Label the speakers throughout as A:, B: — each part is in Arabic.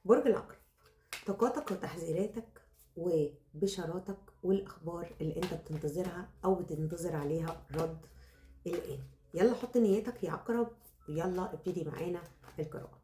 A: برج العقرب، طاقاتك وتحذيراتك وبشاراتك والأخبار اللي انت بتنتظرها أو بتنتظر عليها رد الآن. يلا حط نيتك يا عقرب ويلا ابتدي معانا القراءة.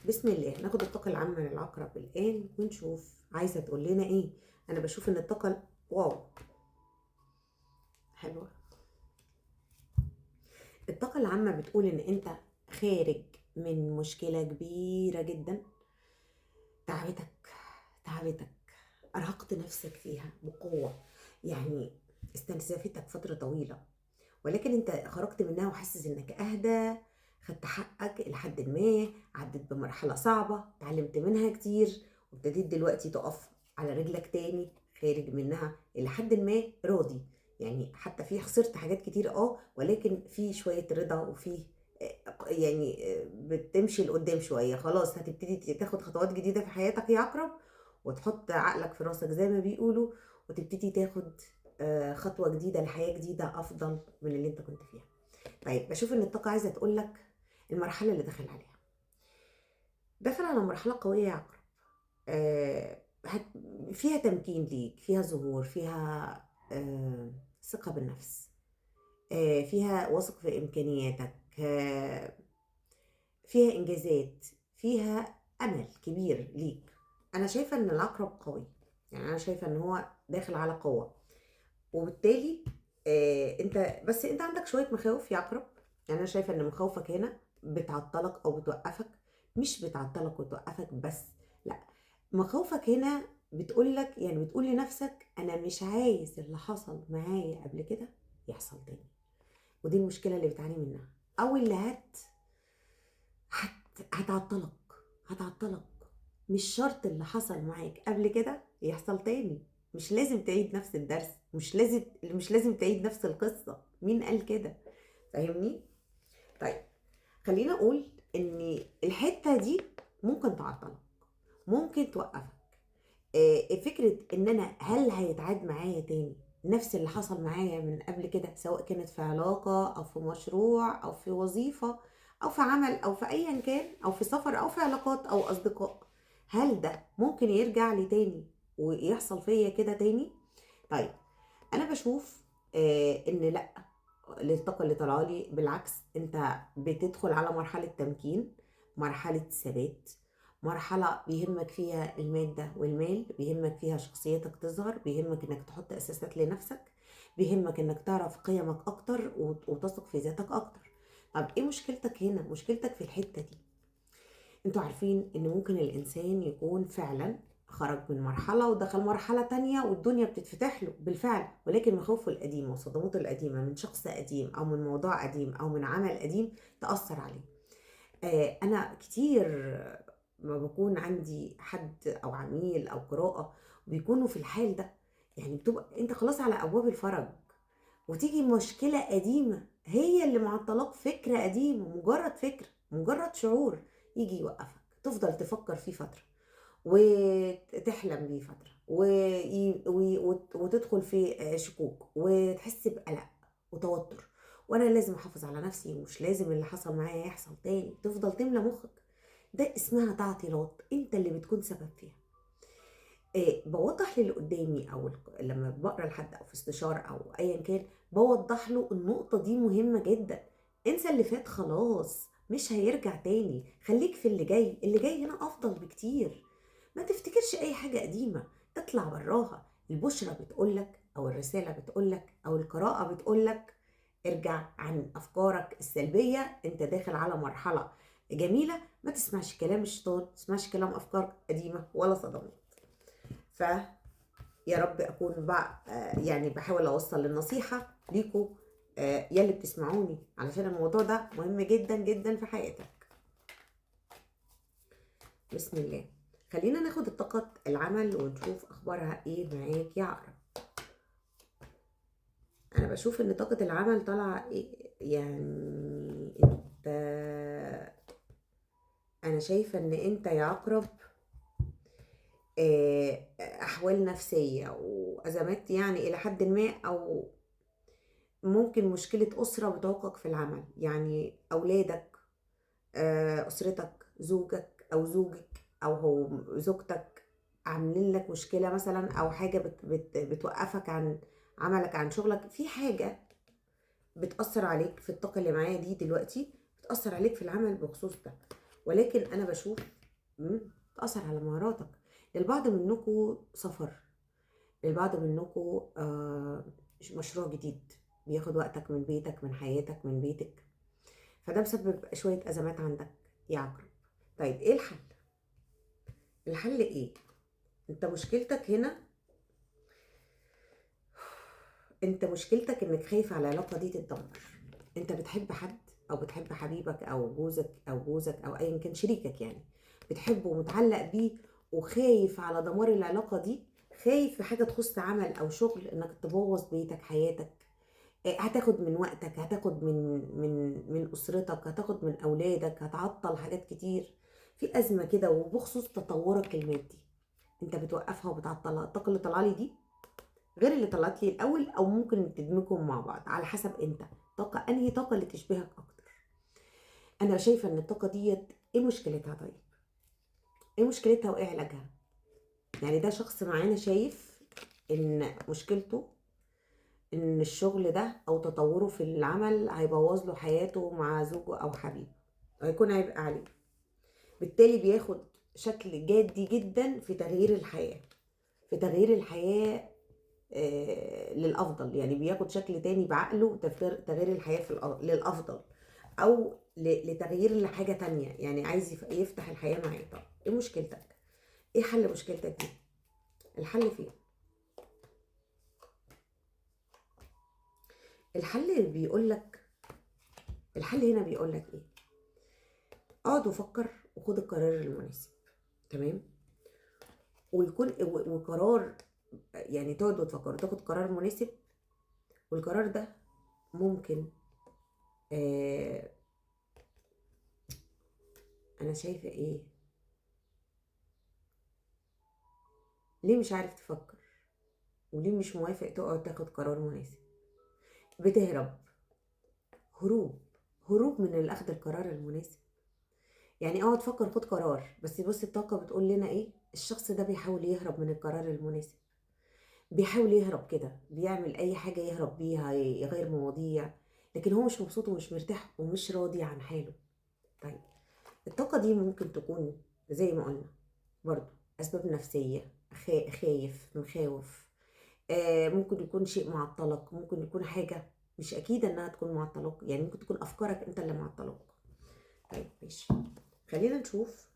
A: بسم الله. ناخد الطاقة العامة للعقرب الآن ونشوف عايزة تقول لنا ايه. أنا بشوف إن الطاقة واو حلوة. الطاقة العامة بتقول إن انت خارج من مشكلة كبيرة جدا تعبتك تعبتك أرهقت نفسك فيها بقوة، يعني استنزفتك فترة طويلة، ولكن انت خرجت منها وحاسس انك اهدى، خدت حقك إلى حد ما، عدت بمرحلة صعبة، اتعلمت منها كتير، وابتديت دلوقتي تقف على رجلك تاني، خارج منها إلى حد ما راضي. يعني حتى في خسرت حاجات كتير ولكن في شوية رضا وفي بتمشي لقدام شوية، خلاص هتبتدي تاخد خطوات جديدة في حياتك يا عقرب، وتحط عقلك في راسك زي ما بيقولوا، وتبتدي تاخد خطوة جديدة لحياة جديدة أفضل من اللي أنت كنت فيها. طيب بشوف إن الطاقة عايزة تقول لك المرحلة اللي داخل عليها، داخل على مرحلة قوية يا عقرب. آه، فيها تمكين ليك، فيها ظهور، فيها ثقة بالنفس، فيها واثق في إمكانياتك، فيها إنجازات، فيها أمل كبير ليك. أنا شايفة إن العقرب قوي، يعني أنا شايفة إن هو داخل على قوة، وبالتالي انت عندك شويه مخاوف يا عقرب. يعني انا شايفه ان مخاوفك هنا بتعطلك او بتوقفك، مش بتعطلك وتوقفك بس، لا، مخاوفك هنا بتقولك، يعني بتقول لنفسك انا مش عايز اللي حصل معايا قبل كده يحصل تاني. ودي المشكله اللي بتعاني منها، او اللي هتعطلك هتعطلك. مش شرط اللي حصل معاك قبل كده يحصل تاني، مش لازم تعيد نفس الدرس، مش لازم تعيد نفس القصة. مين قال كده؟ فاهمني؟ طيب خلينا اقول ان الحتة دي ممكن تعطلك، ممكن توقفك. فكرة ان انا هل هيتعاد معايا تاني نفس اللي حصل معايا من قبل كده، سواء كانت في علاقة او في مشروع او في وظيفة او في عمل او في ايا كان، او في سفر او في علاقات او اصدقاء، هل ده ممكن يرجع لي تاني ويحصل فيا كده تاني؟ طيب انا بشوف ان لا، الطاقة اللي طالعه لي بالعكس، انت بتدخل على مرحلة تمكين، مرحلة ثبات، مرحلة بيهمك فيها المادة والمال، بيهمك فيها شخصيتك تظهر، بيهمك انك تحط اساسات لنفسك، بيهمك انك تعرف قيمك اكتر وتثق في ذاتك اكتر. طب ايه مشكلتك هنا؟ مشكلتك في الحتة دي. انتوا عارفين ان ممكن الانسان يكون فعلا خرج من مرحلة ودخل مرحلة تانية والدنيا بتتفتح له بالفعل، ولكن مخاوفه القديمة وصدماته القديمة من شخص قديم او من موضوع قديم او من عمل قديم تأثر عليه. انا كتير ما بكون عندي حد او عميل او قراءة بيكونوا في الحال ده، يعني بتبقى انت خلاص على ابواب الفرج، وتيجي مشكلة قديمة هي اللي معطلاك، فكرة قديمة، مجرد فكرة، مجرد شعور يجي يوقفك، تفضل تفكر فيه فترة وتحلم بيه فترة وتدخل في شكوك وتحس بقلق وتوتر، وانا لازم احافظ على نفسي ومش لازم اللي حصل معايا يحصل تاني، تفضل تملى مخك. ده اسمها تعطيلات انت اللي بتكون سبب فيها. بوضح للي قدامي او لما بقرا لحد او في استشاره او ايا كان، بوضح له النقطه دي مهمه جدا. انسى اللي فات، خلاص مش هيرجع تاني، خليك في اللي جاي، اللي جاي هنا افضل بكتير. ما تفتكرش اي حاجه قديمه، اطلع براها. البشرة بتقولك او الرساله بتقولك او القراءه بتقولك ارجع عن افكارك السلبيه، انت داخل على مرحله جميله، ما تسمعش كلام الشيطان، ما تسمعش كلام افكار قديمه ولا صدمات. ف يا رب اكون بقى يعني بحاول اوصل النصيحه ليكوا يلي بتسمعوني، علشان الموضوع ده مهم جدا جدا في حياتك. بسم الله. خلينا ناخد الطاقة العمل ونشوف اخبارها ايه معاك يا عقرب. انا بشوف ان طاقة العمل طالعة إيه، يعني انت، انا شايفة ان انت يا عقرب احوال نفسية وازمات يعني الى حد ما، او ممكن مشكلة أسرة بتعوقك في العمل، يعني أولادك، أسرتك، زوجك أو زوجك، او هو زوجتك عاملين لك مشكله مثلا، او حاجه بتوقفك عن عملك، عن شغلك، في حاجه بتأثر عليك في الطاقة اللي معايا دي دلوقتي، بتأثر عليك في العمل بخصوص ده. ولكن أنا بشوف بتأثر على مهاراتك. للبعض منكم سفر، للبعض منكم مشروع جديد بياخد وقتك من بيتك، من حياتك، من بيتك، فده مسبب شوية أزمات عندك يا عقرب. طيب إيه الحل؟ الحل إيه؟ أنت مشكلتك هنا، أنت مشكلتك إنك خايف على العلاقة دي تتدمر. انت بتحب حد، او بتحب حبيبك او جوزك او ايا كان شريكك، يعني بتحبه ومتعلق بيه وخايف على دمار العلاقه دي، خايف في حاجه تخص عمل او شغل انك تبوظ بيتك، حياتك، هتاخد من وقتك، هتاخد من اسرتك، هتاخد من اولادك، هتعطل حاجات كتير في ازمه كده. وبخصوص تطورك المادي انت بتوقفها وبتعطلها. الطاقه اللي طالعه لي دي غير اللي طلعت لي الاول، او ممكن تدمجهم مع بعض على حسب انت طاقه، انهي طاقه اللي تشبهك اكتر. انا شايفه ان الطاقه ديت ايه مشكلتها؟ طيب ايه مشكلتها وايه علاجها؟ يعني ده شخص معانا شايف ان مشكلته ان الشغل ده او تطوره في العمل هيبوظ له حياته مع زوجه او حبيبه، هيكون عبء عليه، بالتالي بياخد شكل جادي جدا في تغيير الحياه، في تغيير الحياه للافضل. يعني بياخد شكل تاني بعقله، تغيير الحياه للافضل، او لتغيير لحاجه تانية. يعني عايز يفتح الحياه معاه. طب ايه مشكلتك؟ ايه حل مشكلتك دي؟ الحل فين؟ الحل بيقول لك، الحل هنا بيقول لك ايه؟ اقعد وفكر وخد القرار المناسب. تمام؟ ويكون وقرار، يعني تقعد وتفكر وتاخد قرار مناسب. والقرار ده ممكن آه انا شايفه ايه؟ ليه مش عارف تفكر؟ وليه مش موافق تقعد تاخد قرار مناسب؟ بتهرب. هروب، هروب من الاخذ القرار المناسب. يعني اقعد فكر خد قرار، بس بص الطاقه بتقول لنا ايه؟ الشخص ده بيحاول يهرب من القرار المناسب، بيحاول يهرب كده، بيعمل اي حاجه يهرب بيها، يغير مواضيع، لكن هو مش مبسوط ومش مرتاح ومش راضي عن حاله. طيب الطاقه دي ممكن تكون زي ما قلنا برضو اسباب نفسيه، خايف، مخاوف، ممكن يكون شيء معطلك، ممكن يكون حاجة مش أكيد إنها تكون معطلك، يعني ممكن تكون أفكارك أنت اللي معطلك. طيب ماشي، خلينا نشوف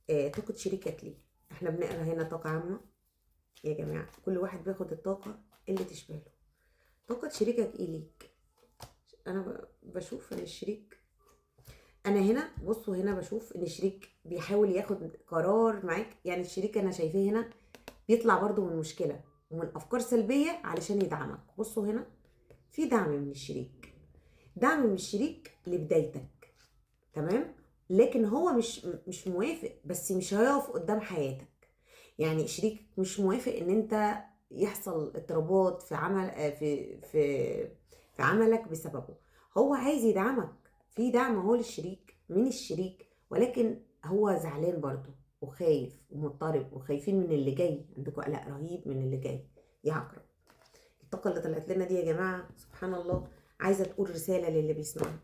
A: طاقة شريكك ليه. احنا بنقرا هنا طاقة عامة يا جماعة، كل واحد بياخد الطاقة اللي تشبه له. طاقة شريكك ايه ليك؟ أنا بشوف إن الشريك، أنا هنا بصوا هنا بشوف إن الشريك بيحاول ياخد قرار معاك. يعني الشريك أنا شايفاه هنا بيطلع برضو من مشكلة ومن أفكار سلبية علشان يدعمك. بصوا هنا في دعم من الشريك، دعم من الشريك لبدايتك. تمام؟ لكن هو مش موافق، بس مش هيقف قدام حياتك. يعني شريك مش موافق ان انت يحصل اضطرابات في عمل في عملك بسببه. هو عايز يدعمك، في دعم هو للشريك من الشريك، ولكن هو زعلان برضه وخايف ومضطرب، وخايفين من اللي جاي، عندكم قلق رهيب من اللي جاي يا عقرب. الطاقة اللي طلعت لنا دي يا جماعة سبحان الله عايزة تقول رسالة للي بيسمعها،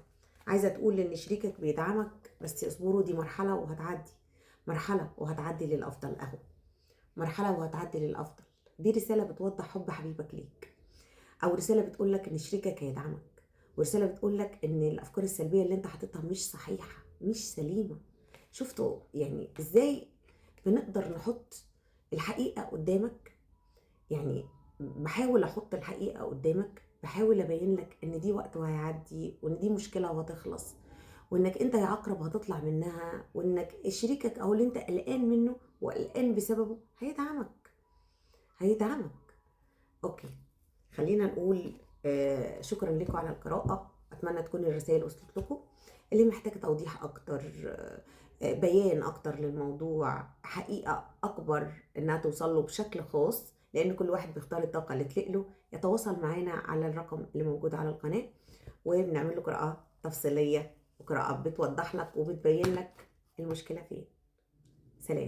A: عايزة تقول ان شريكك بيدعمك، بس اصبروا، دي مرحلة وهتعدي، مرحلة وهتعدي للأفضل. اهو مرحلة وهتعدي للأفضل. دي رسالة بتوضح حب حبيبك ليك، او رسالة بتقول لك ان شريكك هيدعمك، ورسالة بتقول لك ان الافكار السلبية اللي انت حاططها مش صحيحة، مش سليمة. شفتوا يعني ازاي بنقدر نحط الحقيقة قدامك؟ يعني بحاول احط الحقيقة قدامك، بحاول ابين لك ان دي وقت وهيعدي، وان دي مشكلة وهتخلص، وانك انت يا عقرب هتطلع منها، وانك شريكك او اللي انت قلقان منه وقلقان بسببه هيدعمك، هيدعمك. اوكي، خلينا نقول شكرا لكم على القراءة. اتمنى تكون الرسائل وصلت لكم. اللي محتاج توضيح اكتر، بيان اكتر للموضوع، حقيقة اكبر انها توصل له بشكل خاص، لان كل واحد بيختار الطاقة اللي تليق له، يتواصل معانا على الرقم اللي موجود على القناة، وبنعمل له قراءة تفصيلية وقراءة بتوضح لك وبتبين لك المشكلة فين. سلام.